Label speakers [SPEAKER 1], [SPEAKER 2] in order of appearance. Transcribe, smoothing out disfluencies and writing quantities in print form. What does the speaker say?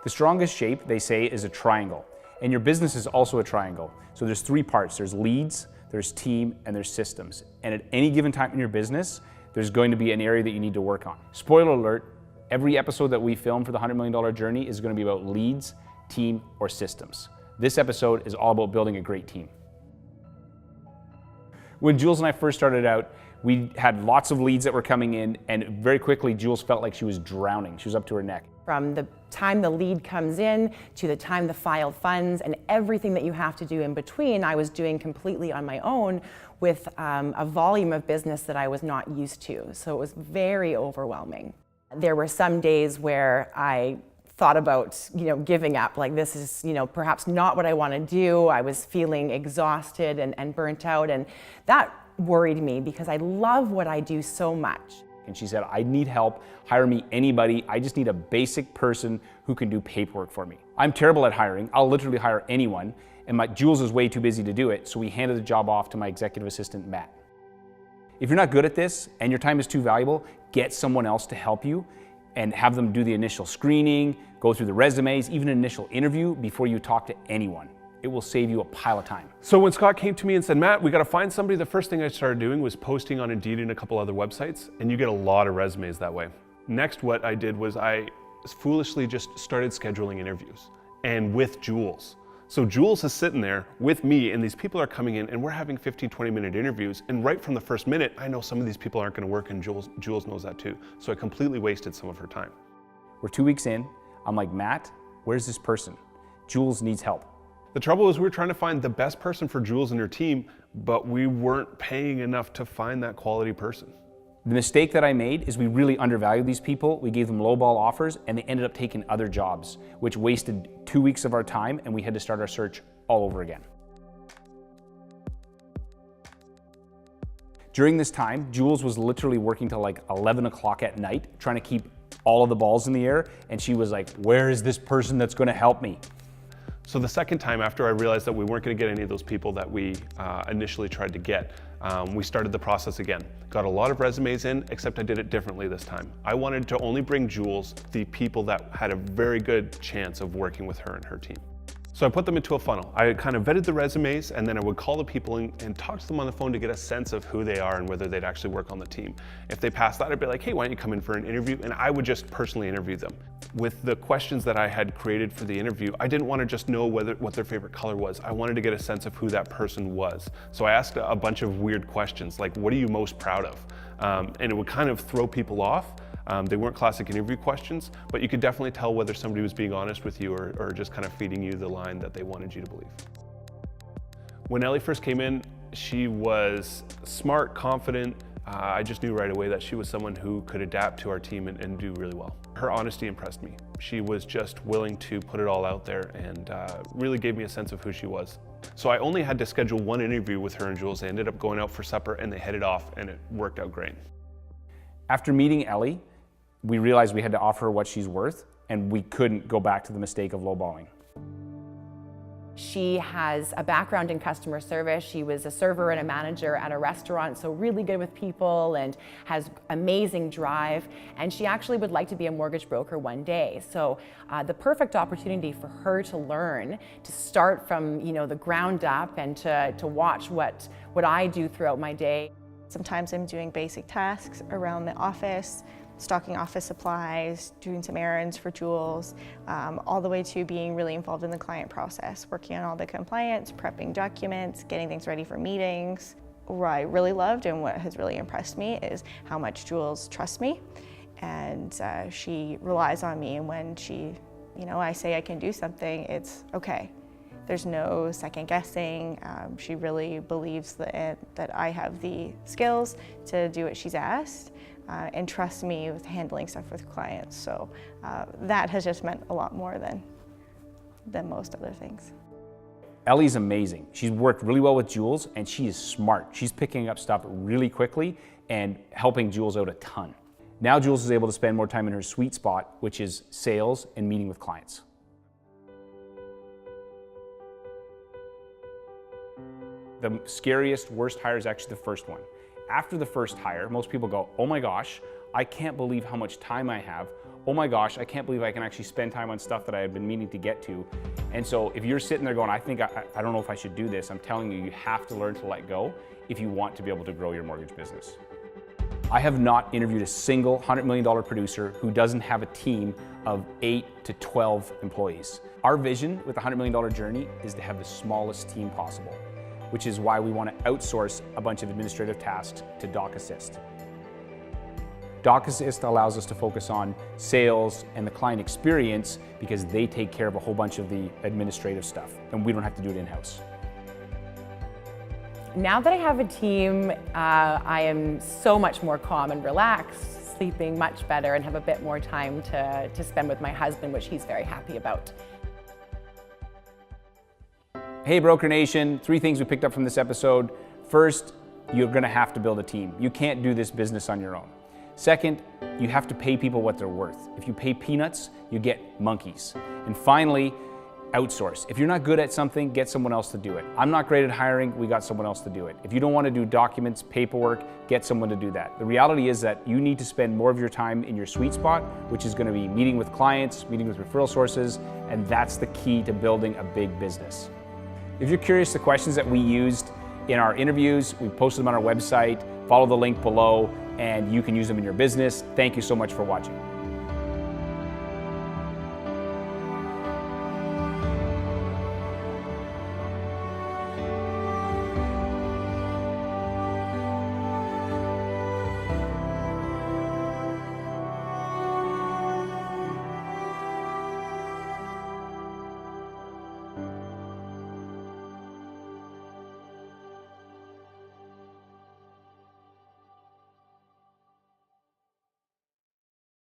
[SPEAKER 1] The strongest shape, they say, is a triangle. And your business is also a triangle. So there's three parts. There's leads, there's team, and there's systems. And at any given time in your business, there's going to be an area that you need to work on. Spoiler alert, every episode that we film for the $100 million journey is going to be about leads, team, or systems. This episode is all about building a great team. When Jules and I first started out, we had lots of leads that were coming in, and very quickly Jules felt like she was drowning. She was up to her neck.
[SPEAKER 2] From the time the lead comes in to the time the file funds and everything that you have to do in between, I was doing completely on my own with a volume of business that I was not used to. So it was very overwhelming. There were some days where I thought about, giving up, like this is, perhaps not what I want to do. I was feeling exhausted and burnt out, and that worried me because I love what I do so much.
[SPEAKER 1] And she said, I need help, hire me anybody. I just need a basic person who can do paperwork for me. I'm terrible at hiring. I'll literally hire anyone, and Jules is way too busy to do it, so we handed the job off to my executive assistant, Matt. If you're not good at this and your time is too valuable, get someone else to help you and have them do the initial screening, go through the resumes, even an initial interview before you talk to anyone. It will save you a pile of time.
[SPEAKER 3] So when Scott came to me and said, Matt, we got to find somebody, the first thing I started doing was posting on Indeed and a couple other websites, and you get a lot of resumes that way. Next, what I did was I foolishly just started scheduling interviews, and with Jules. So Jules is sitting there with me, and these people are coming in, and we're having 15, 20-minute interviews, and right from the first minute, I know some of these people aren't going to work, and Jules knows that too. So I completely wasted some of her time.
[SPEAKER 1] We're 2 weeks in. I'm like, Matt, where's this person? Jules needs help.
[SPEAKER 3] The trouble is we were trying to find the best person for Jules and her team, but we weren't paying enough to find that quality person.
[SPEAKER 1] The mistake that I made is we really undervalued these people. We gave them lowball offers, and they ended up taking other jobs, which wasted 2 weeks of our time, and we had to start our search all over again. During this time, Jules was literally working till like 11 o'clock at night, trying to keep all of the balls in the air, and she was like, where is this person that's going to help me?
[SPEAKER 3] So the second time after I realized that we weren't going to get any of those people that we initially tried to get, we started the process again. Got a lot of resumes in, except I did it differently this time. I wanted to only bring Jules the people that had a very good chance of working with her and her team. So I put them into a funnel. I kind of vetted the resumes, and then I would call the people and talk to them on the phone to get a sense of who they are and whether they'd actually work on the team. If they passed that, I'd be like, hey, why don't you come in for an interview? And I would just personally interview them. With the questions that I had created for the interview, I didn't want to just know what their favorite color was. I wanted to get a sense of who that person was. So I asked a bunch of weird questions, like, what are you most proud of? And it would kind of throw people off. They weren't classic interview questions, but you could definitely tell whether somebody was being honest with you or just kind of feeding you the line that they wanted you to believe. When Ellie first came in, she was smart, confident. I just knew right away that she was someone who could adapt to our team and do really well. Her honesty impressed me. She was just willing to put it all out there and really gave me a sense of who she was. So I only had to schedule one interview with her and Jules. They ended up going out for supper and they headed off, and it worked out great.
[SPEAKER 1] After meeting Ellie, we realized we had to offer her what she's worth, and we couldn't go back to the mistake of lowballing.
[SPEAKER 2] She has a background in customer service. She was a server and a manager at a restaurant, so really good with people and has amazing drive. And she actually would like to be a mortgage broker one day. So the perfect opportunity for her to learn, to start from the ground up and to watch what I do throughout my day.
[SPEAKER 4] Sometimes I'm doing basic tasks around the office, stocking office supplies, doing some errands for Jules, all the way to being really involved in the client process, working on all the compliance, prepping documents, getting things ready for meetings. What I really loved and what has really impressed me is how much Jules trusts me, and she relies on me, and when I say I can do something, it's okay. There's no second guessing. She really believes that I have the skills to do what she's asked. And trust me with handling stuff with clients. So that has just meant a lot more than most other things.
[SPEAKER 1] Ellie's amazing. She's worked really well with Jules, and she is smart. She's picking up stuff really quickly and helping Jules out a ton. Now Jules is able to spend more time in her sweet spot, which is sales and meeting with clients. The scariest, worst hire is actually the first one. After the first hire, most people go, oh my gosh, I can't believe how much time I have. Oh my gosh, I can't believe I can actually spend time on stuff that I've been meaning to get to. And so if you're sitting there going, I don't know if I should do this, I'm telling you, you have to learn to let go if you want to be able to grow your mortgage business. I have not interviewed a single $100 million producer who doesn't have a team of 8 to 12 employees. Our vision with the $100 million journey is to have the smallest team possible, which is why we want to outsource a bunch of administrative tasks to Doc Assist. Doc Assist allows us to focus on sales and the client experience because they take care of a whole bunch of the administrative stuff and we don't have to do it in-house.
[SPEAKER 2] Now that I have a team, I am so much more calm and relaxed, sleeping much better, and have a bit more time to spend with my husband, which he's very happy about.
[SPEAKER 1] Hey Broker Nation, 3 things we picked up from this episode. First, you're gonna have to build a team. You can't do this business on your own. Second, you have to pay people what they're worth. If you pay peanuts, you get monkeys. And finally, outsource. If you're not good at something, get someone else to do it. I'm not great at hiring, we got someone else to do it. If you don't want to do documents, paperwork, get someone to do that. The reality is that you need to spend more of your time in your sweet spot, which is going to be meeting with clients, meeting with referral sources, and that's the key to building a big business. If you're curious, the questions that we used in our interviews, we posted them on our website. Follow the link below and you can use them in your business. Thank you so much for watching.